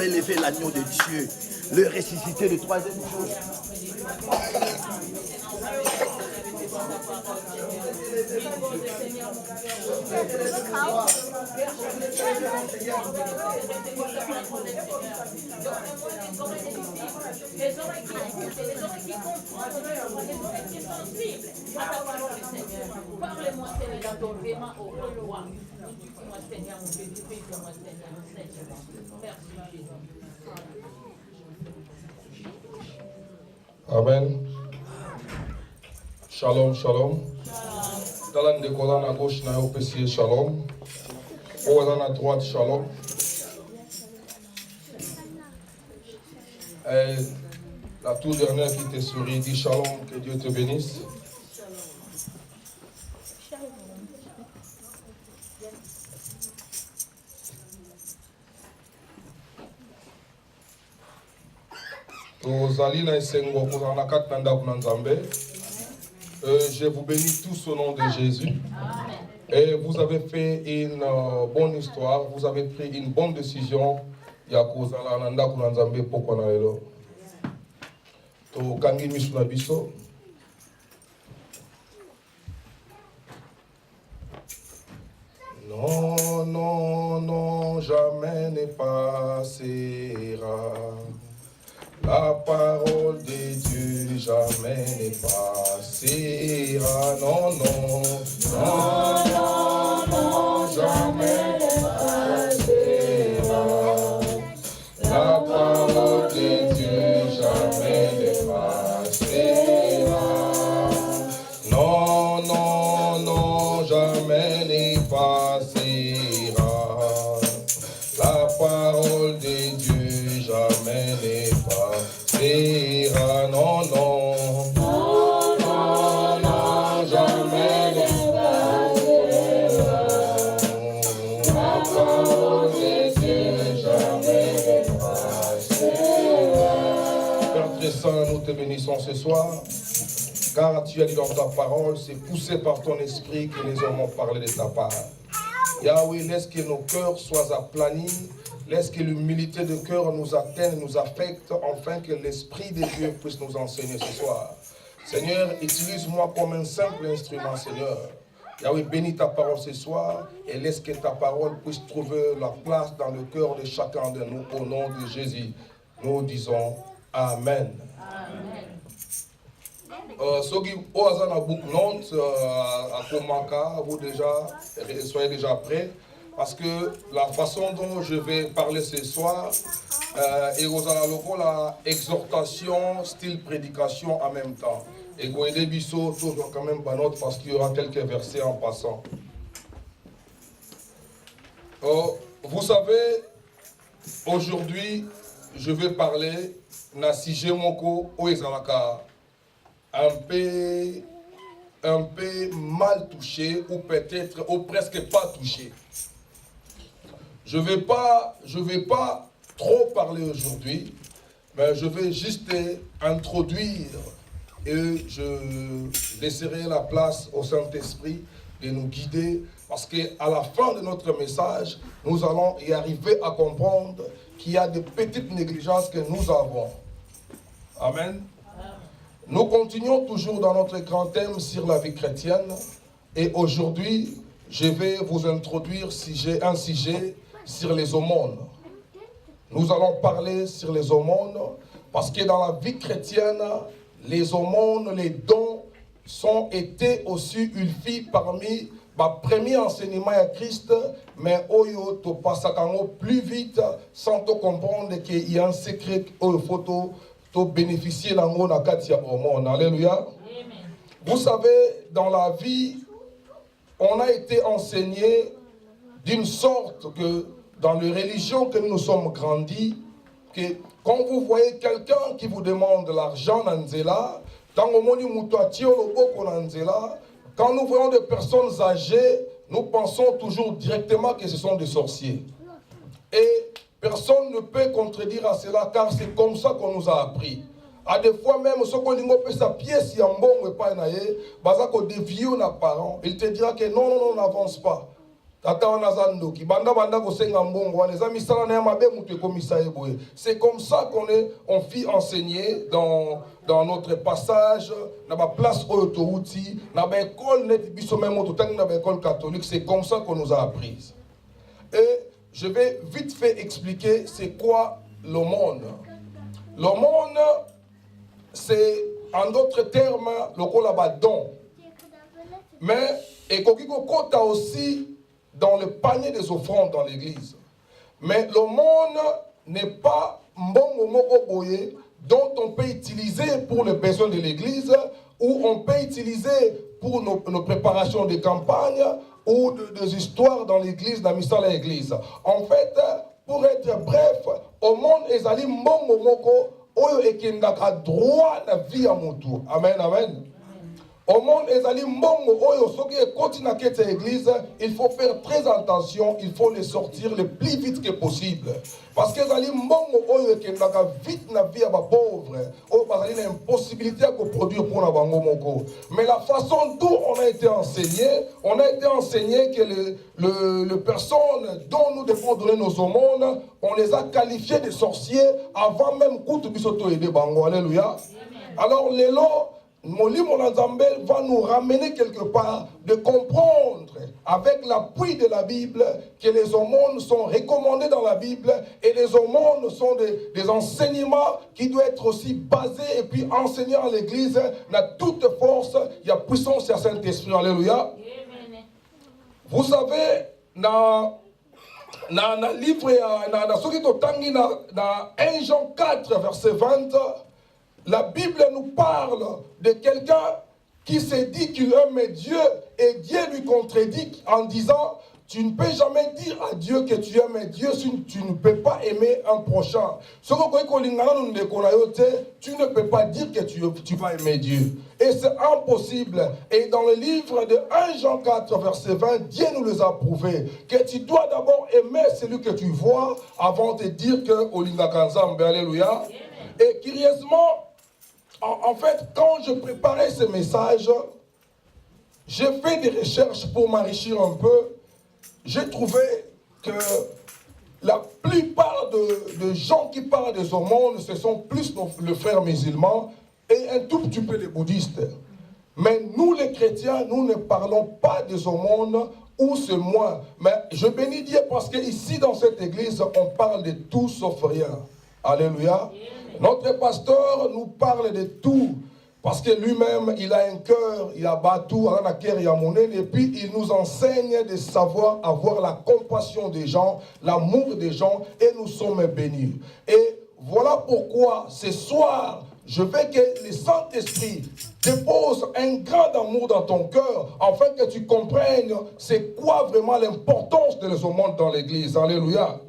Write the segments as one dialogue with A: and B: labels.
A: élever l'agneau de Dieu, le ressusciter le troisième jour.
B: Les oreilles qui écoutent, les oreilles qui comprennent, les oreilles qui sont sensibles à ta parole, Seigneur. Parle-moi, Seigneur, dans ton vraiment au roi. Dis-moi, Seigneur, mon Dieu, dis-moi, Seigneur, Seigneur. Merci, Jésus.
C: Amen. Shalom, shalom. Dans de colonne à gauche, na opécier shalom. Ou dans la droite, shalom. Et la toute dernière qui te sourit dit shalom, que Dieu te bénisse. Je vous bénis tous au nom de Jésus. Et vous avez fait une bonne histoire, vous avez pris une bonne décision. Non, non, non, jamais ne passera. La parole de Dieu jamais ne passera. Non, non, non, non, non, jamais ne passera. La parole de Dieu jamais ne passera. Non, non, non, jamais ne passera. La parole de Dieu jamais ne passera. Non, non. Non, non, non, jamais ne passera. La parole de Dieu jamais ne passera. Père très saint, nous te bénissons ce soir. Car tu as dit dans ta parole, c'est poussé par ton esprit que les hommes ont parlé de ta part. Yahweh, laisse que nos cœurs soient aplanis, laisse que l'humilité de cœur nous atteigne, nous affecte, afin que l'Esprit de Dieu puisse nous enseigner ce soir. Seigneur, utilise-moi comme un simple instrument, Seigneur. Yahweh, bénis ta parole ce soir et laisse que ta parole puisse trouver la place dans le cœur de chacun de nous. Au nom de Jésus, nous disons Amen. Ceux qui ont un book note à Komaka, vous déjà, soyez déjà prêts. Parce que la façon dont je vais parler ce soir, et vous allez la exhortation, style prédication en même temps. Et vous aidez Bissot, toujours quand même pas note parce qu'il y aura quelques versets en passant. Vous savez, aujourd'hui, je vais parler na sujet moko oezalaka un peu mal touché ou peut-être ou presque pas touché. Je vais pas trop parler aujourd'hui, mais je vais juste introduire et je laisserai la place au Saint-Esprit de nous guider parce qu'à la fin de notre message, nous allons y arriver à comprendre qu'il y a des petites négligences que nous avons. Amen. Nous continuons toujours dans notre grand thème sur la vie chrétienne et aujourd'hui, je vais vous introduire un sujet sur les aumônes. Nous allons parler sur les aumônes parce que dans la vie chrétienne, les aumônes, les dons sont été aussi ulfi parmi les premiers enseignements à Christ, mais oyo to passakango plus vite sans te comprendre qu'il y a un secret au photo to bénéficier l'ango na katia aumône. Alléluia. Vous savez, dans la vie, on a été enseigné d'une sorte que dans les religions que nous sommes grandis, que quand vous voyez quelqu'un qui vous demande l'argent Nanzela, quand nous voyons des personnes âgées, nous pensons toujours directement que ce sont des sorciers. Et personne ne peut contredire à cela car c'est comme ça qu'on nous a appris. À des fois même, ce qu'on dit, sa pièce, il y a un bon repas, il te dira que non, non, non, n'avance pas. C'est comme ça on fit enseigner dans notre passage, dans la place Oyotouti, dans l'école catholique, c'est comme ça qu'on nous a appris. Et je vais vite fait expliquer c'est quoi l'aumône. L'aumône, c'est en d'autres termes le don. Mais et Kokikokota aussi dans le panier des offrandes dans l'église. Mais l'aumône n'est pas mbongo moko boye dont on peut utiliser pour les besoins de l'église ou on peut utiliser pour nos préparations de campagne ou des histoires dans l'église, dans l'église. En fait, pour être bref, aumône ezali mbongo moko oyo ekendaka droit la vie à motu. Amen, amen. Au monde, il faut faire très attention, il faut les sortir le plus vite que possible. Parce que vite na vie à pauvre, il y a une possibilité de produire pour la bango. Mais la façon dont on a été enseigné que les personnes dont nous devons donner nos aumônes, on les a qualifiés de sorciers avant même que Bisoto et de bango. Alléluia. Alors les lots, Molimo Nzambe va nous ramener quelque part de comprendre avec l'appui de la Bible que les aumônes sont recommandés dans la Bible et les aumônes sont des enseignements qui doivent être aussi basés et puis enseignés à l'église. Dans toute force, il y a puissance à Saint-Esprit. Alléluia. Vous savez, dans le livre, dans 1 Jean 4, verset 20, la Bible nous parle de quelqu'un qui s'est dit qu'il aimait Dieu et Dieu lui contredit en disant tu ne peux jamais dire à Dieu que tu aimes Dieu si tu ne peux pas aimer un prochain. Tu ne peux pas dire que tu vas aimer Dieu. Et c'est impossible. Et dans le livre de 1 Jean 4, verset 20, Dieu nous les a prouvés. Que tu dois d'abord aimer celui que tu vois avant de dire que Olinga Kanzambe, alléluia. Et curieusement, en fait, quand je préparais ce message, j'ai fait des recherches pour m'enrichir un peu. J'ai trouvé que la plupart de gens qui parlent des aumônes, ce sont plus les frères musulmans et un tout petit peu les bouddhistes. Mais nous, les chrétiens, nous ne parlons pas des aumônes ou c'est moins. Mais je bénis Dieu parce qu'ici, dans cette église, on parle de tout sauf rien. Alléluia. Notre pasteur nous parle de tout, parce que lui-même, il a un cœur, il a battu, et puis il nous enseigne de savoir avoir la compassion des gens, l'amour des gens, et nous sommes bénis. Et voilà pourquoi, ce soir, je veux que le Saint-Esprit dépose un grand amour dans ton cœur, afin que tu comprennes c'est quoi vraiment l'importance de les aumônes dans l'église. Alléluia.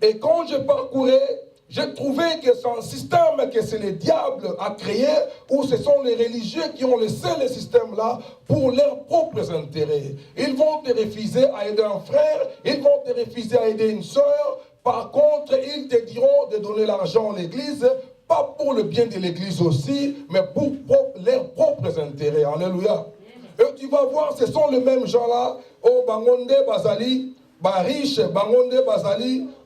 C: Et quand je parcourais, j'ai trouvé que c'est un système que c'est le diable a créé, où ce sont les religieux qui ont laissé le système-là pour leurs propres intérêts. Ils vont te refuser à aider un frère, ils vont te refuser à aider une soeur. Par contre, ils te diront de donner l'argent à l'église, pas pour le bien de l'église aussi, mais pour leurs propres intérêts. Alléluia. Et tu vas voir, ce sont les mêmes gens-là. Oh, Bangonde, Bazali. Riche, bangonde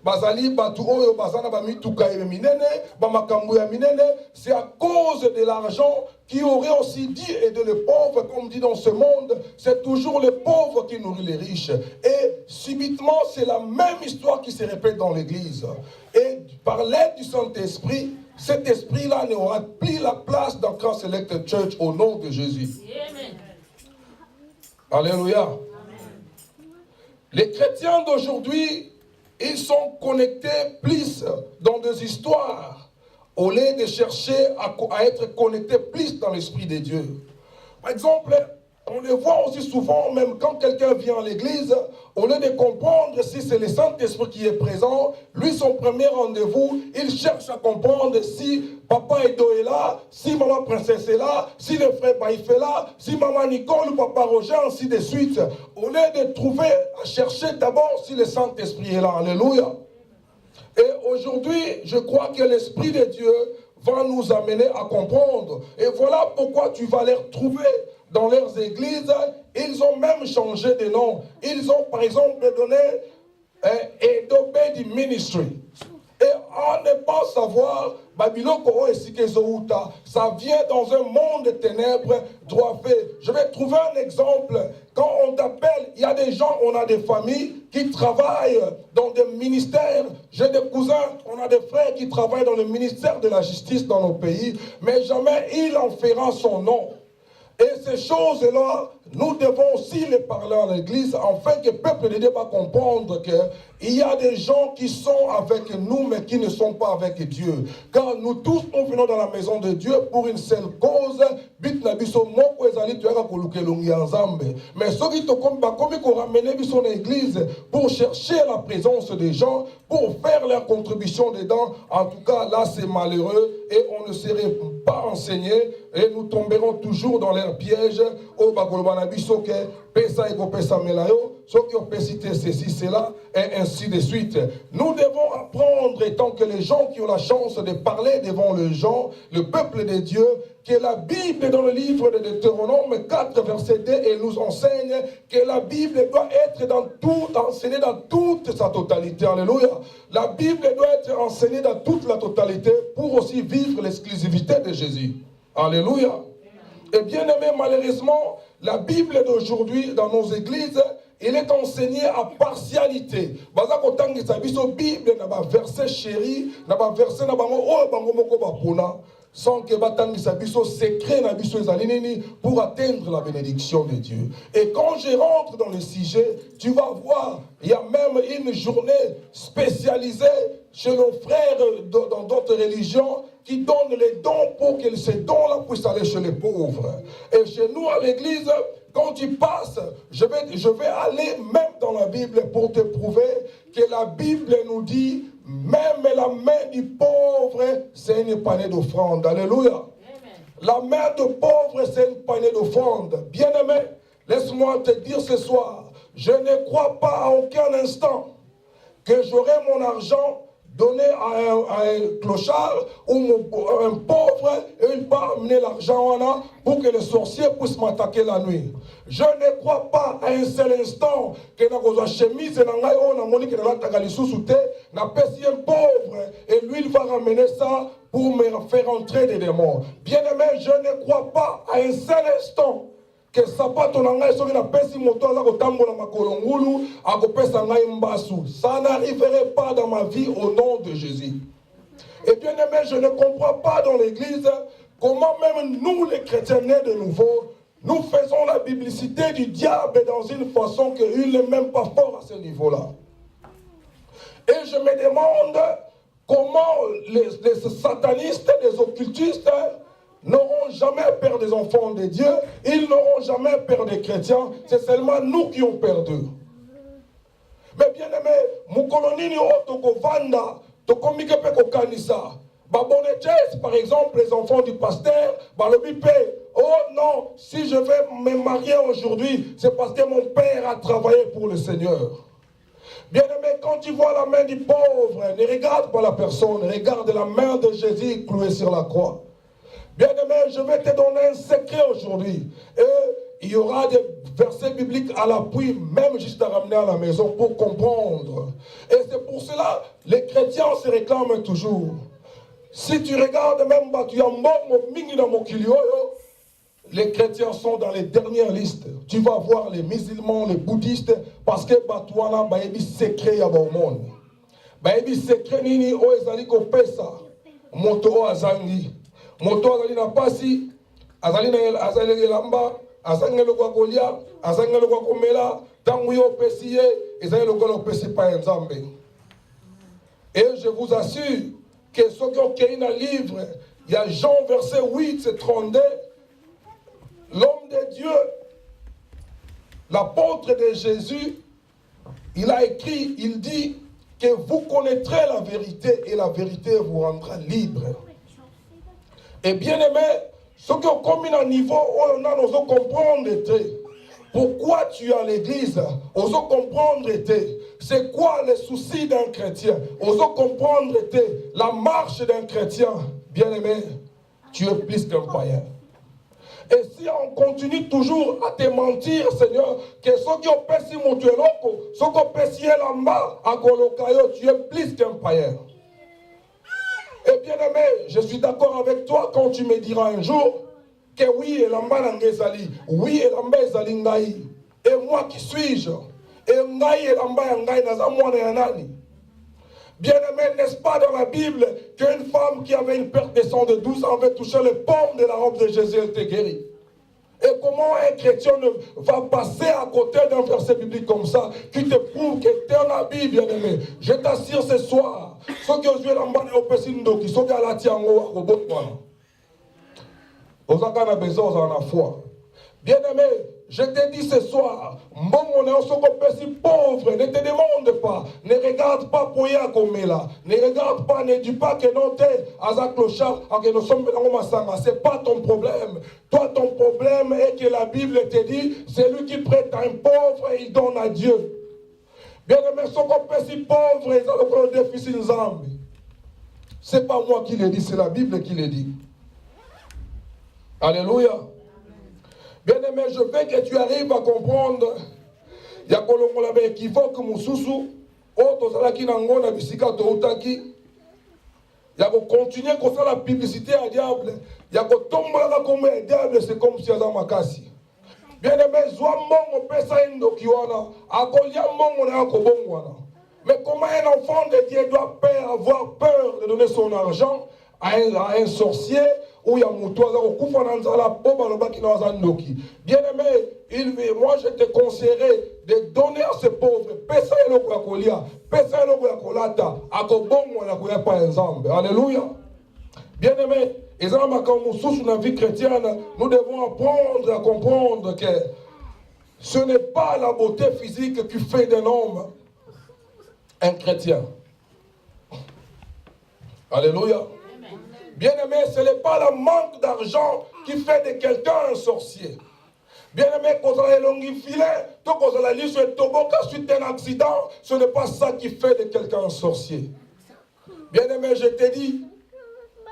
C: bazali batu oyo bazana ba mituka e minene, ba makambu ya minene, c'est à cause de l'argent qui aurait aussi dit aider les pauvres, comme dit dans ce monde, c'est toujours les pauvres qui nourrissent les riches. Et subitement, c'est la même histoire qui se répète dans l'église. Et par l'aide du Saint-Esprit, cet esprit-là n'aura plus la place dans Christ Select Church au nom de Jésus. Amen. Alléluia. Les chrétiens d'aujourd'hui, ils sont connectés plus dans des histoires au lieu de chercher à être connectés plus dans l'Esprit de Dieu. Par exemple, on le voit aussi souvent, même quand quelqu'un vient à l'église, au lieu de comprendre si c'est le Saint-Esprit qui est présent, lui, son premier rendez-vous, il cherche à comprendre si Papa Edo est là, si Maman Princesse est là, si le frère Baïf est là, si Maman Nicole ou Papa Roger, ainsi de suite. Au lieu de trouver, à chercher d'abord si le Saint-Esprit est là. Alléluia. Et aujourd'hui, je crois que l'Esprit de Dieu va nous amener à comprendre. Et voilà pourquoi tu vas les retrouver dans leurs églises, ils ont même changé de nom. Ils ont par exemple donné Edobedi Ministry. Et on ne pas savoir, ça vient dans un monde de ténèbres droit fait. Je vais trouver un exemple. Quand on t'appelle, il y a des gens, on a des familles qui travaillent dans des ministères. J'ai des cousins, on a des frères qui travaillent dans le ministère de la justice dans nos pays, mais jamais il en fera son nom. Et ces choses-là, nous devons aussi les parler à l'église, afin que le peuple de Dieu va comprendre qu'il y a des gens qui sont avec nous, mais qui ne sont pas avec Dieu. Car nous tous, nous venons dans la maison de Dieu pour une seule cause. Mais ceux qui ont ramené l'église pour chercher la présence des gens, pour faire leur contribution dedans, en tout cas, là, c'est malheureux et on ne serait pas enseigné et nous tomberons toujours dans leur piège. Au Bagolbanabisoke, Pesa Ego Pesa Melayo, ceux qui ont cité ceci, cela, et ainsi de suite. Nous devons apprendre, étant que les gens qui ont la chance de parler devant les gens, le peuple de Dieu, que la Bible dans le livre de Deutéronome 4, verset 2, elle nous enseigne que la Bible doit être enseignée dans toute sa totalité. Alléluia. La Bible doit être enseignée dans toute la totalité pour aussi vivre l'exclusivité de Jésus. Alléluia. Et bien aimé, malheureusement, la Bible d'aujourd'hui dans nos églises, il est enseigné à partialité. Bible n'a pas verset chéri, n'a pas verset sans que batangisa biso secret na biso ezalini pour atteindre la bénédiction de Dieu. Et quand je rentre dans le sujet, tu vas voir, il y a même une journée spécialisée chez nos frères dans d'autres religions qui donnent les dons pour que ces dons-là puissent aller chez les pauvres. Et chez nous à l'église, quand tu passes, je vais aller même dans la Bible pour te prouver que la Bible nous dit même la main du pauvre, c'est une panier d'offrande. Alléluia. Amen. La main du pauvre, c'est une panier d'offrande. Bien-aimé, laisse-moi te dire ce soir, je ne crois pas à aucun instant que j'aurai mon argent donné à un clochard ou un pauvre et il va amener l'argent là pour que les sorciers puissent m'attaquer la nuit. Je ne crois pas à un seul instant que dans la chemise n'a un pauvre et lui il va ramener ça pour me faire entrer des démons. Bien-aimé, je ne crois pas à un seul instant que sapato na ngai soki na pesi moto aza kotambola makolo ngulu akopesa ngai mbasu. Ça n'arriverait pas dans ma vie au nom de Jésus. Et bien aimé, je ne comprends pas dans l'église comment même nous les chrétiens nés de nouveau, nous faisons la biblicité du diable dans une façon qu'il n'est même pas fort à ce niveau-là. Et je me demande comment les satanistes, les occultistes n'auront jamais peur des enfants de Dieu, ils n'auront jamais peur des chrétiens, c'est seulement nous qui ont peur d'eux. Mais bien aimé, Moukolonini Otoko Vanda, Tokomike Peko Kanisa, Babonetches, par exemple, les enfants du pasteur, Balobipé, oh non, si je vais me marier aujourd'hui, c'est parce que mon père a travaillé pour le Seigneur. Bien aimé, quand tu vois la main du pauvre, ne regarde pas la personne, regarde la main de Jésus clouée sur la croix. Bien aimé, je vais te donner un secret aujourd'hui. Et il y aura des versets bibliques à l'appui, même juste à ramener à la maison pour comprendre. Et c'est pour cela, les chrétiens se réclament toujours. Si tu regardes même les chrétiens sont dans les dernières listes. Tu vas voir les musulmans, les bouddhistes, parce que Batouana, baebi secret ya monde. Baebi secret nini o ezali ko pesa. Moto azangi. Moto azali na pasi, azali na lamba, azali kwa kolia, azali kwa komela, tangu yo pesiye, ezali kwa pesi pa nzambe. Et je vous assure que ceux qui ont écrit dans le livre, il y a Jean verset 8, c'est 32, l'homme de Dieu, l'apôtre de Jésus, il a écrit, il dit que vous connaîtrez la vérité et la vérité vous rendra libre. Et bien aimé, ceux qui ont commis un niveau où on a nous comprendre pourquoi tu es à l'église, on doit comprendre c'est quoi les soucis d'un chrétien, on doit comprendre la marche d'un chrétien. Bien aimé, tu es plus qu'un païen. Et si on continue toujours à te mentir, Seigneur, que ceux qui ont perçu mon Dieu, ceux qui ont perçu là-bas, à Golokayo, tu es plus qu'un païen. Et bien aimé, je suis d'accord avec toi quand tu me diras un jour que oui, elamba nangezali, oui, elamba ezali ngai. Et moi qui suis-je? Et ngai elamba ngai naza mwana ya nani? Bien aimé, n'est-ce pas dans la Bible qu'une femme qui avait une perte de sang de 12 ans avait touché le paume de la robe de Jésus, elle était guérie? Et comment un chrétien va passer à côté d'un verset biblique comme ça qui te prouve que tu es en habit, bien aimé? Je t'assure ce soir, ceux qui ont joué l'ambane au Pessindo, qui sont à la Tiango, au Botswana, aux Akana Bezos en la foi. Bien aimé, je te dis ce soir, pauvre, ne te demande pas, ne regarde pas pour y là, ne regarde pas, ne dis pas que non t'es à clochard, que nous sommes dans c'est pas ton problème. Toi, ton problème est que la Bible te dit, c'est lui qui prête à un pauvre et il donne à Dieu. Bien aimé, ce qu'on peut si pauvre, ils ont le déficit Nzambi. C'est pas moi qui le dis, c'est la Bible qui le dit. Alléluia. Bien-aimé, je veux que tu arrives à comprendre. Il y a un équivoque, Moussousou. Autre, Salaki Nangona, Bisika, Toutaki. Il y a continuer comme ça la publicité à diable. Il y a tomber comme un diable, c'est comme si il y a Makassi. Bien-aimé, Zouamon, Pessaïndo, Kiwana, Akoliamon, on a Akobongwana. Mais comment un enfant de Dieu doit avoir peur de donner son argent à un sorcier ou il y a bien aimé, moi je te conseillerais de donner à ce pauvre. Alléluia. Bien aimé, dans la vie chrétienne, nous devons apprendre à comprendre que ce n'est pas la beauté physique qui fait d'un homme un chrétien. Alléluia. Bien-aimé, ce n'est pas le manque d'argent qui fait de quelqu'un un sorcier. Bien-aimé, quand on a longué filet, quand on a lu sur le toboka suite d'un accident, ce n'est pas ça qui fait de quelqu'un un sorcier. Bien-aimé, je te dis,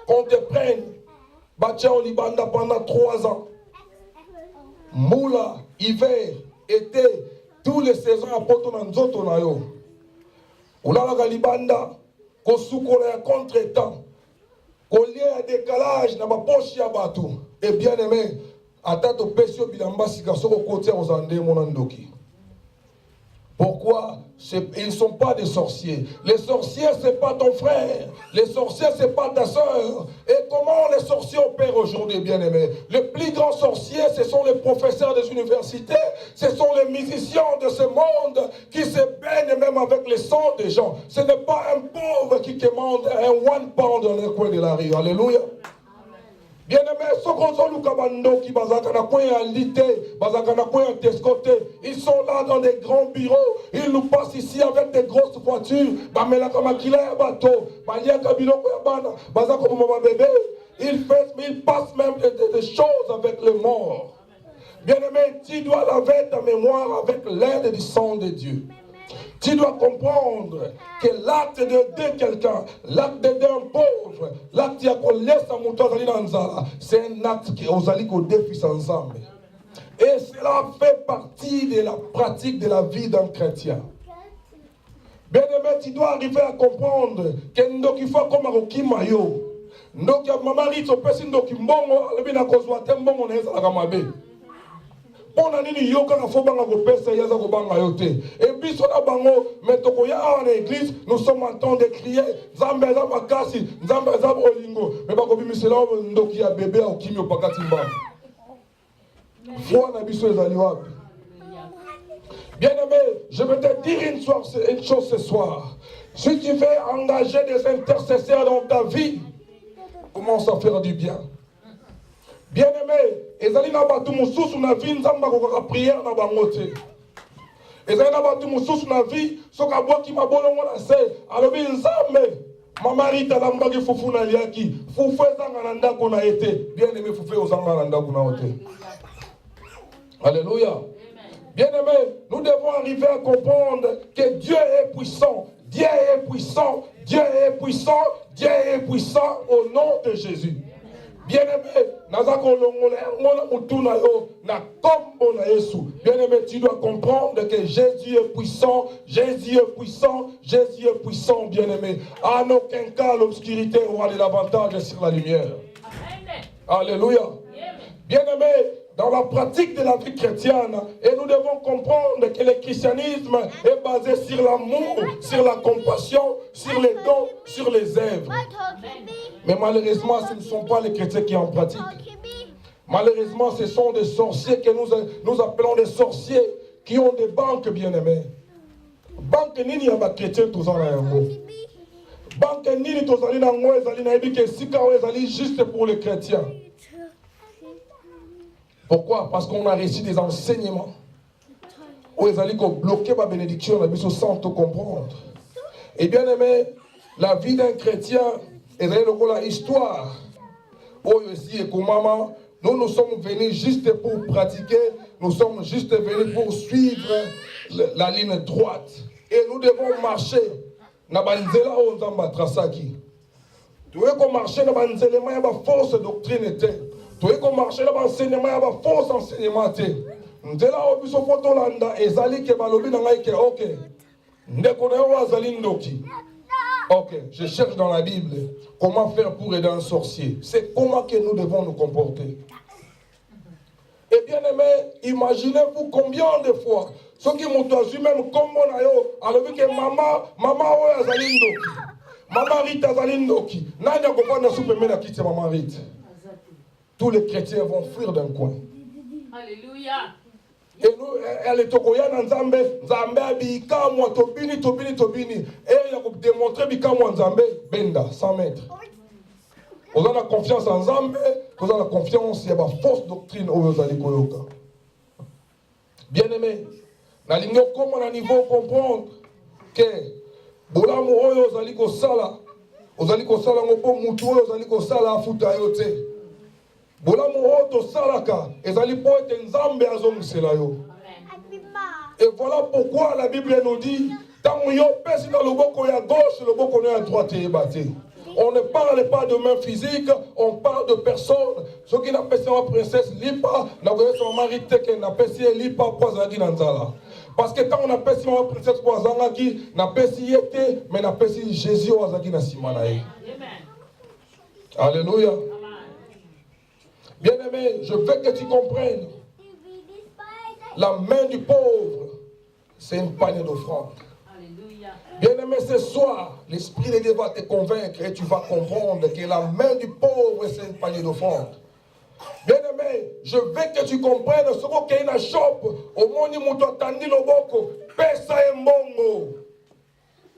C: qu'on te prenne, Batia Olibanda pendant 3 ans. Moula, hiver, été, tous les saisons à Potonanzotonayo. Oula la Libanda, Kosukola contre-temps. Collier à décalage dans ma poche ya batou. Et bien aimé, à tato pesio bilamba sikasoko côté aux andés monandoki. Pourquoi? Ils ne sont pas des sorciers. Les sorciers, ce n'est pas ton frère. Les sorciers, ce n'est pas ta soeur. Et comment les sorciers opèrent aujourd'hui, bien-aimés? Les plus grands sorciers, ce sont les professeurs des universités. Ce sont les musiciens de ce monde qui se baignent même avec le sang des gens. Ce n'est pas un pauvre qui commande un one pound dans le coin de la rue. Alléluia. Bien-aimés, ils sont là dans des grands bureaux. Ils nous passent ici avec des grosses voitures. Ils passent même des choses avec les morts. Bien-aimé, tu dois laver ta mémoire avec l'aide du sang de Dieu. Tu dois comprendre que l'acte d'aider quelqu'un, l'acte d'aider un pauvre, l'acte qui a c'est un acte qui est défi ensemble. Et cela fait partie de la pratique de la vie d'un chrétien. Bien aimé, tu dois arriver à comprendre que ndoki faut comme Roki Mayo. Ndoki mamari to pesi ndoki mbongo alebina kozwa tembongo na ezala kamabe. On a dit yoka na fobanga ko pesa yaza ko banga yote. Et biso na bango metoko ya en église, nous sommes en train de crier Nzambe za makasi, Nzambe za bolingo. Mais ba ko bimisela ndoki ya bébé au kimio pakati mbanga. Foi na biso ezali wapi? Bien-aimé, je vais te dire une chose ce soir. Si tu veux engager des intercesseurs dans ta vie, commence à faire du bien. Bien-aimé, ezali na batu mususu na vie nzamba ko prière na bangote. Ezali na batu mususu na vie soka boki mabolongo na se, alobi nzambe mamari talamba ki fufu na liaki, fufu ezanga na ndako na ete. Bien-aimé, fufu ozanga na ndako na ote. Alléluia. Bien-aimé, nous devons arriver à comprendre que Dieu est puissant. Dieu est puissant. Dieu est puissant. Dieu est puissant au nom de Jésus. Bien-aimé, bien-aimé, tu dois comprendre que Jésus est puissant, Jésus est puissant, Jésus est puissant, bien-aimé. En aucun cas, l'obscurité aura de l'avantage sur la lumière. Alléluia. Bien-aimé, dans la pratique de la vie chrétienne, et nous devons comprendre que le christianisme est basé sur l'amour, sur la compassion, sur les dons, sur les œuvres. Mais malheureusement, ce ne sont pas les chrétiens qui en pratiquent. Malheureusement, ce sont des sorciers que nous appelons des sorciers qui ont des banques, bien-aimés. Banque nini ya ba chrétien tozala yango. Banque nini tozali na ngo ezali na yebi ke sika o ezali juste pour les chrétiens. Pourquoi? Parce qu'on a reçu des enseignements où ils allaient bloquer ma bénédiction, on a besoin sans te comprendre. Et bien aimé, la vie d'un chrétien est la histoire. Où aussi et comme maman, nous sommes venus juste pour pratiquer, nous sommes juste venus pour suivre la ligne droite. Et nous devons marcher. Nabanzela onzamba trasaki. Tu veux qu'on marche dans l'enseignement, il y a une fausse doctrine. Tu veux qu'on marche dans l'enseignement, il y a un faux enseignement. Nous avons vu ce photo là, et Zali qui va lobby dans l'aïe, ok. Ok, je cherche dans la Bible comment faire pour aider un sorcier. C'est comment que nous devons nous comporter. Et bien aimé, imaginez-vous combien de fois ceux qui m'ont choisi même comme mon ayo, alors que maman Zali ndoki, maman Rita Zali ndoki, nani akopana na soupe mena kiti maman Rita. Tous les chrétiens vont fuir d'un coin.
B: Alléluia.
C: Et nous, elle est tokoya nzambe, nzambe abika moi tobini. Et il a démontré bika moi nzambe benda 100 mètres. On a la confiance en nzambe, on a la confiance, il y a une fausse doctrine au Yozali Koyoka. Bien aimé, na lingo comme on a niveau comprendre que bolamu oyo ozali kosala ngopo mutu oyo ozali kosala afuta yo te. Bolamu oyo tosalaka ezali po ete nzambe azongisela yo. Et voilà pourquoi la Bible nous dit tango yo pesi na loboko ya gauche, loboko na droite ebate. On ne parle pas de main physique, on parle de personnes. Ceux qui n'appellent pas princesse Lipa, n'appellent son mari Teke, n'appellent Lipa Poizagi Nanzala. Parce que quand on appelle si princesse Poizangaki, n'appelle si Yete, mais n'appelle si Jésus Oazagi Nasimanae. Alléluia. Bien-aimé, je veux que tu comprennes. La main du pauvre, c'est une panier d'offrande. Bien-aimé, ce soir, l'Esprit de Dieu va te convaincre et tu vas comprendre que la main du pauvre, c'est une panier d'offrande. Bien-aimé, je veux que tu comprennes ce qu'il y a une shop, au monde où tu as tendu le boko, pesa et mongo,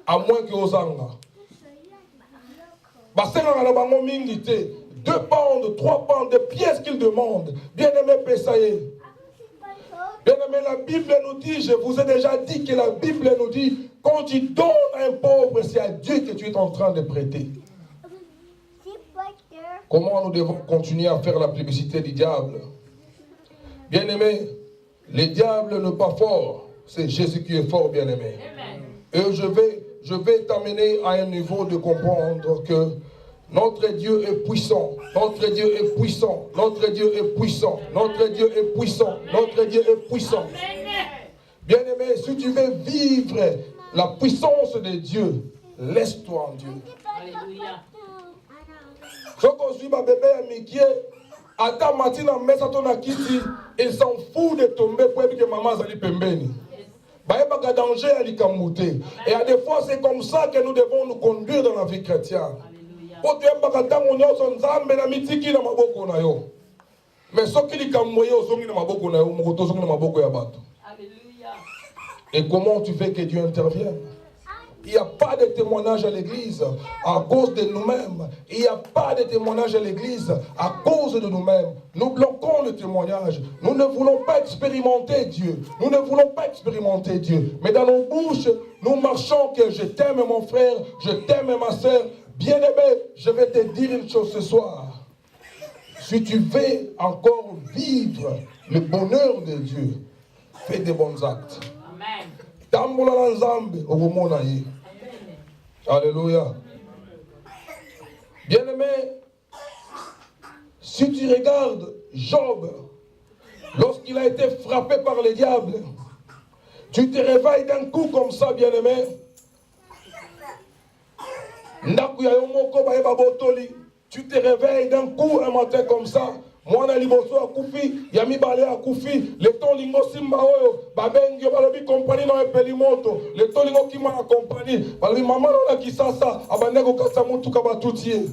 C: à moins que Ozanga. Parce que nous avons mingi 2 pounds, 3 pounds de pièces qu'il demande. Bien-aimé, pesa et. Bien-aimé, la Bible nous dit, je vous ai déjà dit que la Bible nous dit, quand tu donnes à un pauvre, c'est à Dieu que tu es en train de prêter. Comment nous devons continuer à faire la publicité du diable? Bien-aimé, le diable n'est pas fort, c'est Jésus qui est fort, bien-aimé. Et je vais t'amener à un niveau de comprendre que notre Dieu est puissant, notre Dieu est puissant, notre Dieu est puissant, notre Dieu est puissant, notre Dieu est puissant. Bien-aimé, si tu veux vivre la puissance de Dieu, laisse-toi en Dieu.
B: Alléluia.
C: Ce qu'on suit ma bébé Mickey, à ta matinée, il s'en fout de tomber pour que maman s'allie pembeni. Il y a danger à l'ikamoute. Et à des fois, c'est comme ça que nous devons nous conduire dans la vie chrétienne. Mais ce qui est comme et comment tu veux que Dieu intervienne? Il n'y a pas de témoignage à l'église à cause de nous-mêmes. Il n'y a pas de témoignage à l'église à cause de nous-mêmes. Nous bloquons le témoignage. Nous ne voulons pas expérimenter Dieu. Nous ne voulons pas expérimenter Dieu. Mais dans nos bouches, nous marchons que je t'aime mon frère, je t'aime ma soeur. Bien-aimé, je vais te dire une chose ce soir. Si tu veux encore vivre le bonheur de Dieu, fais des bons actes. Amen. Alléluia. Bien-aimé, Si tu regardes Job, lorsqu'il a été frappé par le diable, tu te réveilles d'un coup comme ça, bien-aimé. Tu te réveilles d'un coup un matin comme ça. Moi, na liboso akufi, yami bale akufi, le ton lingo simba oyo, babengi yo balobi compagnie na epeli moto, le ton lingo kima na compagnie, balobi mama na kisasa, abandeko kasa mutu kabatutie.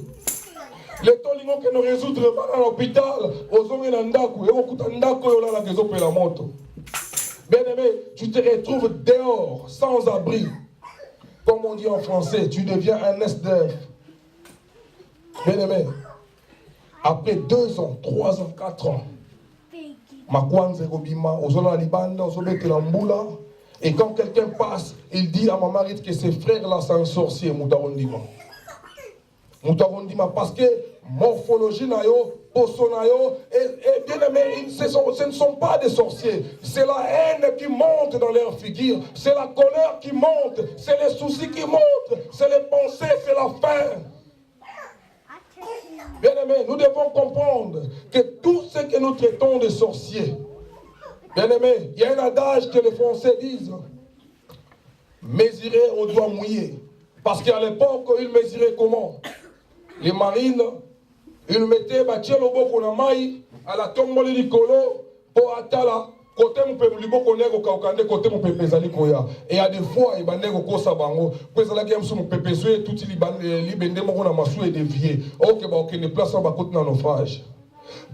C: Le ton lingo ke no résoudre bana l'hôpital, ozongi na ndako, eko kuta ndako yo la kezo pela moto. Bien-aimé, tu te retrouves dehors, sans abri. Comme on dit en français, tu deviens un SDF. Bien-aimé, après 2 ans, 3 ans, 4 ans, et quand quelqu'un passe, il dit à ma mari que ses frères là, c'est un sorcier, Moutarondima. Moutarondima, parce que morphologie nayo, poso nayo, et bien aimé, ce ne sont pas des sorciers. C'est la haine qui monte dans leur figure, c'est la colère qui monte, c'est les soucis qui montent, c'est les pensées, c'est la faim. Bien-aimés, nous devons comprendre que tout ce que nous traitons de sorciers, bien-aimés, il y a un adage que les Français disent, mesurer au doigt mouillé. Parce qu'à l'époque, ils mesuraient comment? Les marines, ils mettaient le boko na mai à la tombole du colo pour atala. Côté mon peuple liboko nego kaukande côté mon peuple zali koya et à des fois il bandego kosa bango parce que la game sur mon peuple soué tout libende moko na masu et dévié OK ba OK ne place ba côté na naufrage.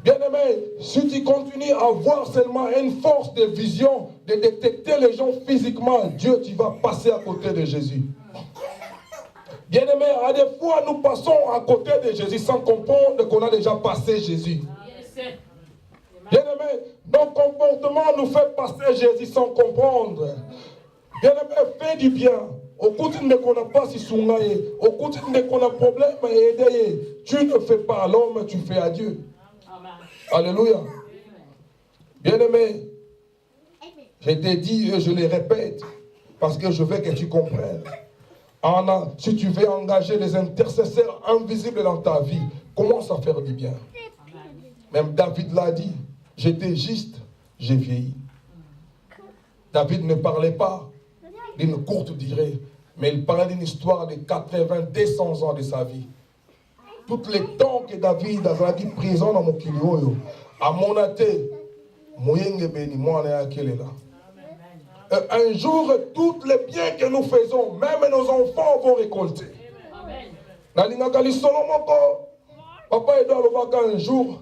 C: Bien-aimé, si tu continues à avoir seulement une force de vision de détecter les gens physiquement, Dieu tu vas passer à côté de Jésus. Bien-aimé, à des fois nous passons à côté de Jésus sans comprendre qu'on a déjà passé Jésus. Bien-aimé, nos comportements nous fait passer Jésus sans comprendre. Bien-aimé, fais du bien. Au côté de qu'on n'a pas si soungaye, au côté de qu'on a problème et aider, tu ne fais pas à l'homme, tu fais à Dieu. Amen. Alléluia. Bien-aimé, je t'ai dit et je le répète parce que je veux que tu comprennes. Anna, si tu veux engager les intercesseurs invisibles dans ta vie, commence à faire du bien. Même David l'a dit. J'étais juste, j'ai vieilli. David ne parlait pas d'une courte durée, mais il parlait d'une histoire de 80, 200 ans de sa vie. Tous les temps que David a été présent dans mon kilio, à mon athée, un jour, tous les biens que nous faisons, même nos enfants vont récolter. Papa Edouard Lobaka un jour,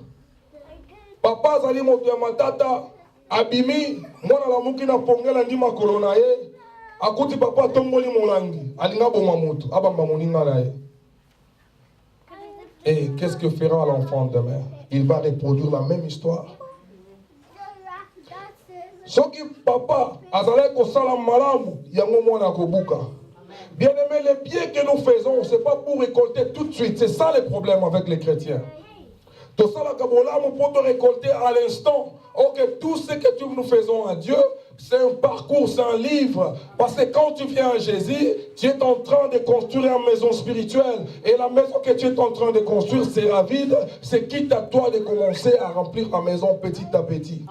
C: papa Zali Moto Matata, Abimi, moi la muki na pongela ndima kolona ye, akuti papa tomboli molangi, alinga bomamutu, abamba moninga na ye. Et qu'est-ce que fera l'enfant demain? Il va reproduire la même histoire. Ce qui papa azalé ko sala malamu, yango mwana kobuka. Bien aimé, les biens que nous faisons, ce n'est pas pour récolter tout de suite. C'est ça le problème avec les chrétiens. Tout ça, pour te récolter à l'instant. Ok, tout ce que nous faisons à Dieu, c'est un parcours, c'est un livre. Parce que quand tu viens à Jésus, tu es en train de construire une maison spirituelle. Et la maison que tu es en train de construire sera vide. C'est quitte à toi de commencer à remplir la maison petit à petit.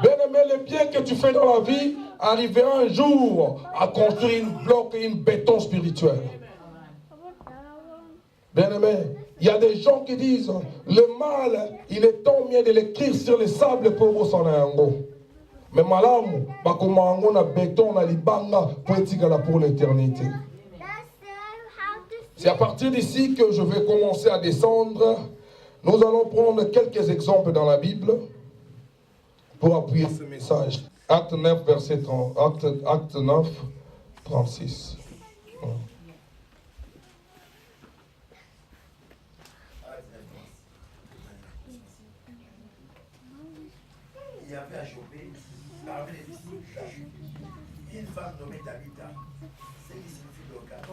C: Bien-aimé, les biens que tu fais dans la vie, arrivera un jour à construire une bloc et une béton spirituel. Bien-aimé, il y a des gens qui disent, le mal, il est tant mieux de l'écrire sur le sable pour vous s'en aller. Mais malamu, bakomango na béton na libanga pour l'éternité. C'est à partir d'ici que je vais commencer à descendre. Nous allons prendre quelques exemples dans la Bible pour appuyer ce message. Acte 9, verset 30. Acte 9, 36.
A: Il y avait à Jopé, parmi les disciples, une femme nommée Tabitha, ce qui signifie local.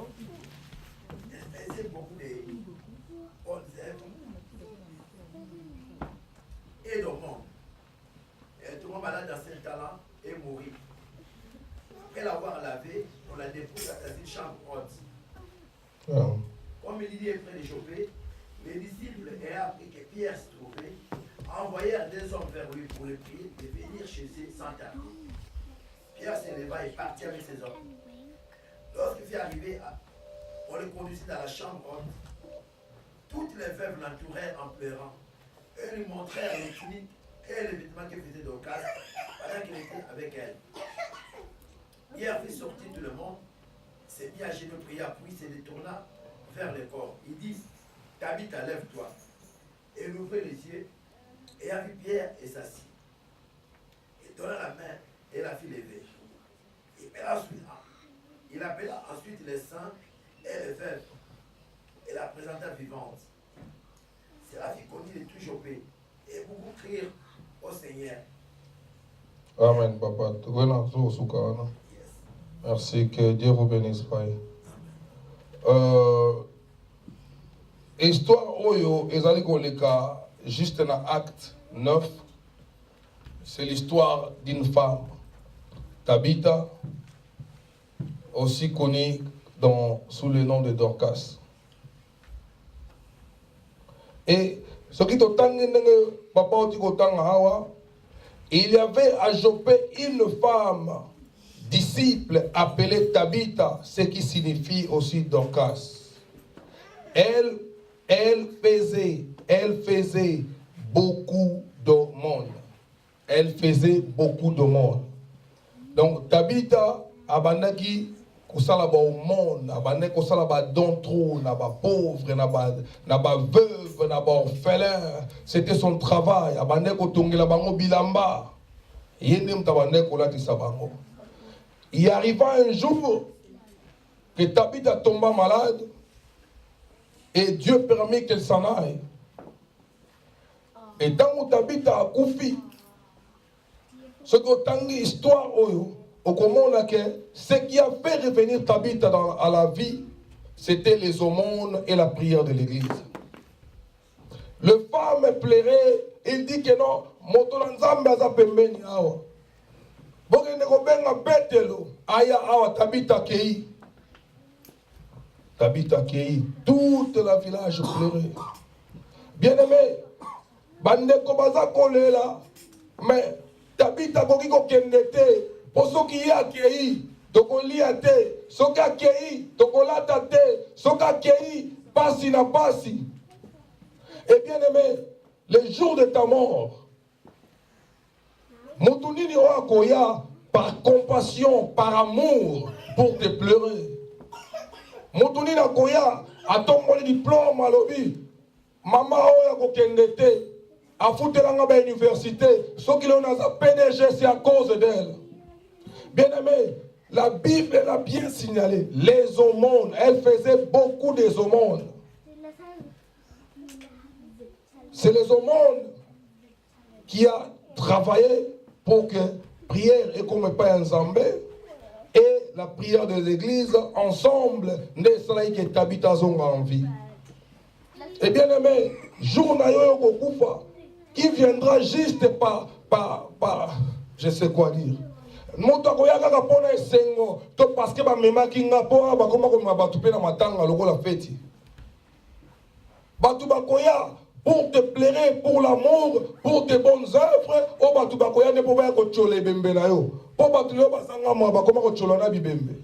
A: Elle faisait beaucoup de bonnes œuvres et le monde. Elle tomba malade dans ce temps-là et mourit. Après l'avoir lavée, on la dépose dans une chambre haute. Comme il y est près de Jopé, les disciples ayant appris que Pierre se trouvait envoyèrent des hommes vers lui pour le prier de venir chez eux sans tarder. Pierre se leva et partit avec ses hommes. Lorsqu'il fut arrivé, on le conduisit dans la chambre haute. Toutes les veuves l'entourèrent en pleurant. Eux lui montrèrent les tuniques et les vêtements qu'elle faisait d'Ocas pendant qu'il était avec elle. Pierre fit sortir tout le monde, s'est mis à genoux, pria, puis se détourna vers le corps. Il dit, Tabitha, lève-toi. Et il ouvrit les yeux, et a vu Pierre et s'assit. Il donna la main et la fit lever. Il appela ensuite les saints et les veuves et la présenta vivante. Cela fit connaître de tout Joppé et beaucoup crièrent au Seigneur.
C: Amen, papa. Merci, que Dieu vous bénisse, Père. Histoire Oyo, ezali koleka juste dans Acte 9, c'est l'histoire d'une femme, Tabitha, aussi connue sous le nom de Dorcas. Et ce qui papa il y avait à Joppé une femme disciple appelée Tabitha, ce qui signifie aussi Dorcas. Elle faisait beaucoup d'aumônes. Elle faisait beaucoup d'aumônes. Donc Tabitha abandaki kosala ba aumône, abandaki kosala ba don trop, na ba pauvre, na ba veuve, na ba orphelin. C'était son travail. Abandaki kotongela bango bilamba. Yende mtabandaki kolatisa bango. Il arriva un jour que Tabitha tomba malade et Dieu permet qu'elle s'en aille. Et tant que Tabitha a koufi, ce que tangi histoire ce qui a fait revenir Tabitha à la vie, c'était les aumônes et la prière de l'église. Le femme plairait, il dit que non, motolanzambe aza pembeni awa. Bogene ko benga betelo, aya awa Tabitha kei. Tabitha kei, toute la village pleurait. Bien-aimé, bande ko baza kolela, mais Tabitha koki ko kendete, pour ceux qui y a kei, tokolia te, soka kei, tokolata te, soka kei, pasi na pasi. Et bien-aimé, le jour de ta mort, Motunini Oakoya, par compassion, par amour, pour te pleurer. Motunini Oakoya, à ton diplôme à l'obi, maman Oya Kokendete, à Foutelanga à l'université, ceux qui l'ont à PDG, c'est à cause d'elle. Bien-aimé, la Bible l'a bien signalé. Les aumônes, elle faisait beaucoup des aumônes. C'est les aumônes qui a travaillé pour que prière et comme pas ensemble et la prière de l'église ensemble ne sera que Tabitha zonga en vie. Et bien aimé, jour na yo kokufa qui viendra juste par je sais quoi dire. Moto akoyaka ka pona esengo to parce que ba memaki nga po ba koma ko mabatu pe na matanga lokola feti. Batu bakoya pour te plaire, pour l'amour, pour tes bonnes œuvres, au batu bakoya ne pouvait pas choler bembe na yo. Po batu yo basanga mo ba koma ko cholona bibembe.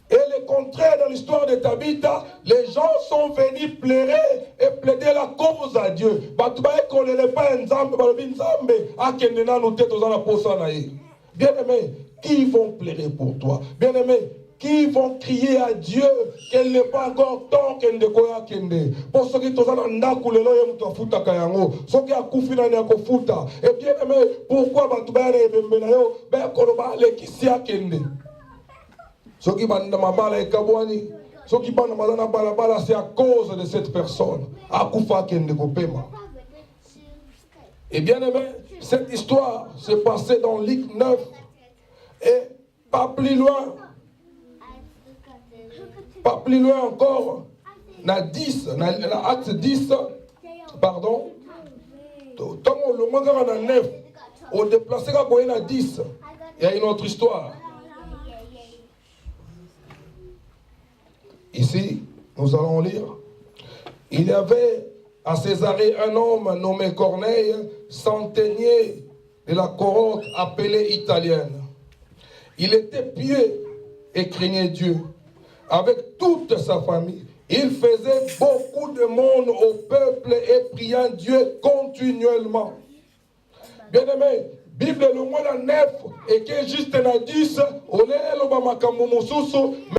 C: Et le contraire dans l'histoire de Tabitha, les gens sont venus pleurer et plaider la cause à Dieu. Batu ba ko le pas nzambe ba lobi nzambe akende na no teto za na posa na ye. Bien-aimé, qui vont pleurer pour toi? Bien-aimé, qui vont crier à Dieu qu'elle n'est pas encore temps qu'elle ne koya kende. Pour ceux qui sont dans ndaku lelo yemuto futa kayango, ceux qui a kufina ni akofuta. Et bien aimé, pourquoi batuba na ebembe na yo, ben koloba le kisia kende. Ceux qui banda mabala e kabwani, ceux qui banda malana bala c'est à cause de cette personne. Akufa kende kopema. Et bien aimé, cette histoire s'est passée dans Luc 9 et pas plus loin. Pas plus loin encore, na 10, na acte 10, pardon, tant le moins dans 9, au déplacé quand na 10, il y a une autre histoire. Ici, nous allons lire. Il y avait à Césarée un homme nommé Corneille, centenier de la cohorte appelée italienne. Il était pieux et craignait Dieu. Avec toute sa famille, il faisait beaucoup de monde au peuple et priant Dieu continuellement. Bien-aimé, Bible le mois 9 et que juste na 10,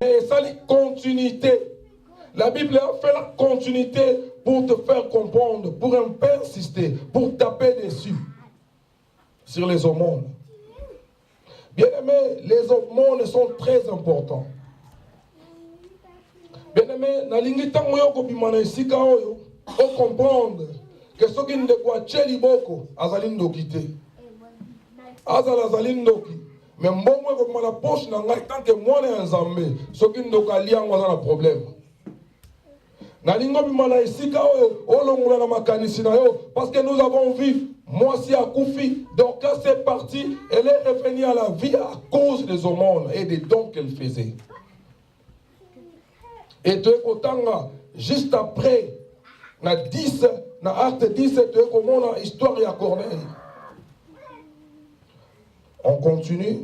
C: mais ça les continuité. La Bible a fait la continuité pour te faire comprendre, pour persister, pour taper dessus sur les aumônes. Bien-aimé, les aumônes sont très importants. Bien-aimé, na lingi tango yo kobimana esika oyo, o comprendre que ce qui ne doit pas liboko azali ndokite. Azali ndoki. Mais mbongo ko la poche na ngai tant que moi na nzambe, ce qui ne doit lier en un problème. Na lingo bimana esika oyo, o longola na makanisi na yo parce que nous avons vu moi si akufi, donc quand c'est parti, elle est revenue à la vie à cause des aumônes et des dons qu'elle faisait. Et tu es content, juste après, na acte 10, tu es comment la histoire de Corneille. On continue.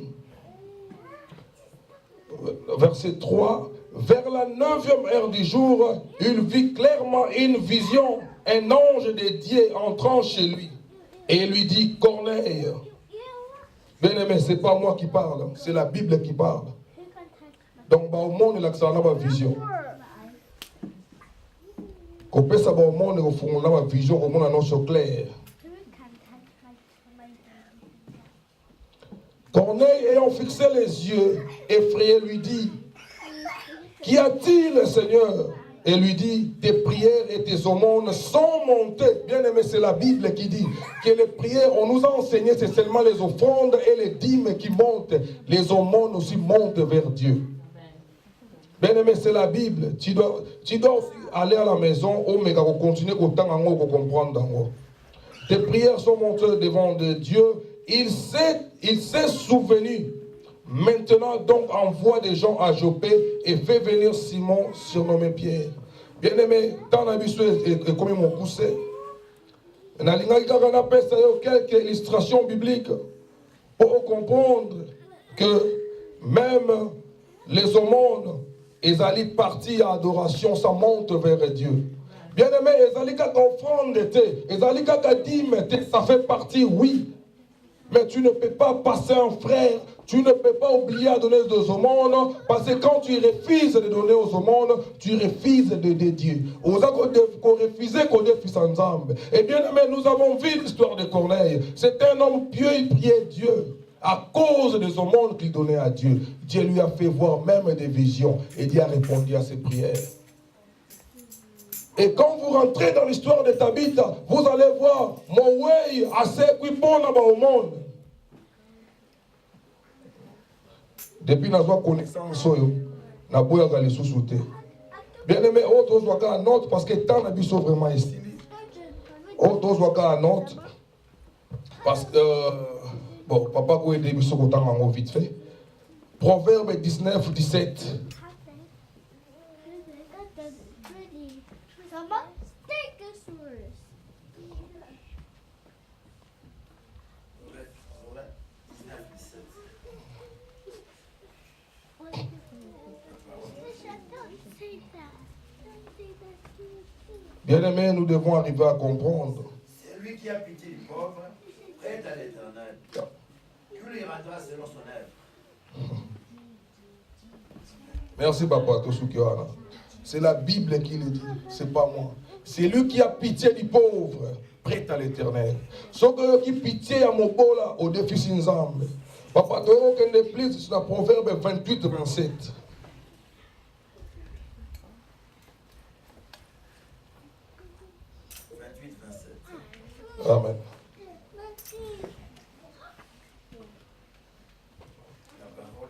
C: Verset 3. Vers la 9e heure du jour, il vit clairement une vision, un ange de Dieu entrant chez lui. Et il lui dit, Corneille. Bien-aimé, ce n'est pas moi qui parle, c'est la Bible qui parle. Donc, au monde, il a une vision. Quand on a au monde, il a une vision, au monde, annonce clair. Corneille, ayant fixé les yeux, effrayé, lui dit, qu'y a-t-il, Seigneur? Et lui dit, tes prières et tes aumônes sont montées. Bien aimé, c'est la Bible qui dit que les prières, on nous a enseigné, c'est seulement les offrandes et les dîmes qui montent. Les aumônes aussi montent vers Dieu. Bien aimé, c'est la Bible. Tu dois aussi aller à la maison, au méga, continuer au temps en haut, comprendre. Tes prières sont montées devant Dieu. Il s'est souvenu. Maintenant, donc, envoie des gens à Joppé et fait venir Simon, surnommé Pierre. Bien-aimé, tant d'habitude et comme ils m'ont poussé, on a quelques illustrations bibliques pour comprendre que même les aumônes, ils allaient partir à adoration, ça monte vers Dieu. Bien-aimé, ils allaient qu'à offrande, ils allaient qu'à dîme, ça fait partie, oui. Mais tu ne peux pas passer un frère, tu ne peux pas oublier à donner des aumônes, parce que quand tu refuses de donner aux aumônes, tu refuses de Dieu. On refuse qu'on fils ensemble. Et bien aimé, nous avons vu l'histoire de Corneille. C'était un homme pieux, il priait Dieu. À cause des aumônes qu'il donnait à Dieu, Dieu lui a fait voir même des visions. Et Dieu a répondu à ses prières. Et quand vous rentrez dans l'histoire de Tabitha, vous allez voir mon way assez equipon au monde. Depuis notre connaissance, nous avons les sous-soutés. Bien aimé, autres doivent à note parce que tant d'habits sont vraiment estimés. Autres doivent à note parce que, bon, papa, vous aidez sur le temps vite fait. Proverbe 19, 17. Bien-aimés, nous devons arriver à comprendre.
A: C'est lui qui a pitié du pauvre, prête à l'Éternel. Dieu lui rendra selon son œuvre.
C: Merci, papa, Tosukiwana. C'est la Bible qui le dit, c'est pas moi. C'est lui qui a pitié du pauvre, prête à l'Éternel. Ce qui a pitié à mon bola, au défi Sinzambe. Papa, tu as aucun plus sur le Proverbe 28, 27. Amen.
A: La parole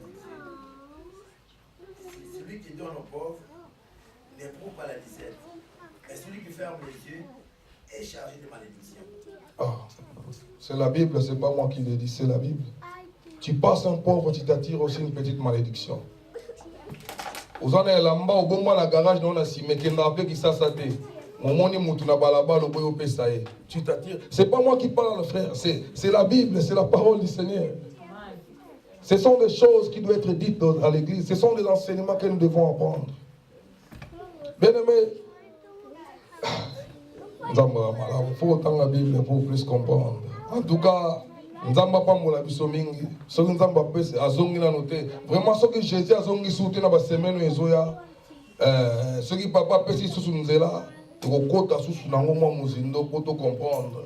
A: dit, celui qui donne aux pauvres n'éprouve pas la disette. Et celui qui ferme les yeux est chargé de malédiction.
C: Ah, c'est la Bible, c'est pas moi qui le dis, c'est la Bible. Tu passes un pauvre, tu t'attires aussi une petite malédiction. Vous en avez là-bas, au bon moment, la garage, on a si, mais qui n'a pas qui ça, Tu t'attires. C'est pas moi qui parle, frère. C'est la Bible, c'est la parole du Seigneur. Ce sont des choses qui doivent être dites à l'église. Ce sont des enseignements que nous devons apprendre. Bien aimé, il faut autant la Bible pour plus comprendre. En tout cas, Nzamba pas mola biso mingi. Ce que Nzamba pese azongi na noté. Vraiment ce que Jésus azongi souté na ba semaine ezoya. Ce qui papa pese sous nzela, kokota sous nango mo muzindo pour te comprendre.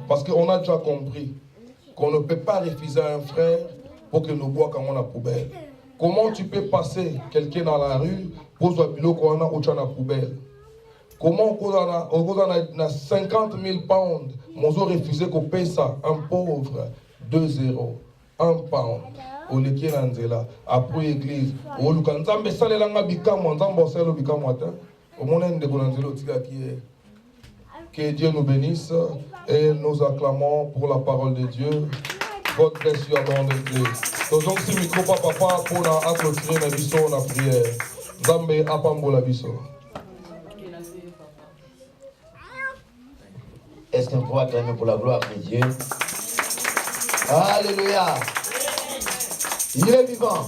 C: Parce qu'on a déjà compris qu'on ne peut pas refuser un frère pour que nous boions quand on a poubelle. Comment tu peux passer quelqu'un dans la rue pour que tu aies la poubelle? Comment on a 50 000 pounds, on a refusé qu'on paye ça, un pauvre, 2 euros, 1 pound, au liquide là, après l'église, au Lukanzambe, ça les langues bikamo, Nzambo c'est le bikamo, au moment de Gonanzelo qui est. Que Dieu nous bénisse et nous acclamons pour la parole de Dieu. God bless you abundantly. Donc si micro papa pour la clôturer la biso la prière. Nzambe apambo la biso.
D: Est-ce qu'on peut acclamer pour la gloire de Dieu? Alléluia. Il est vivant.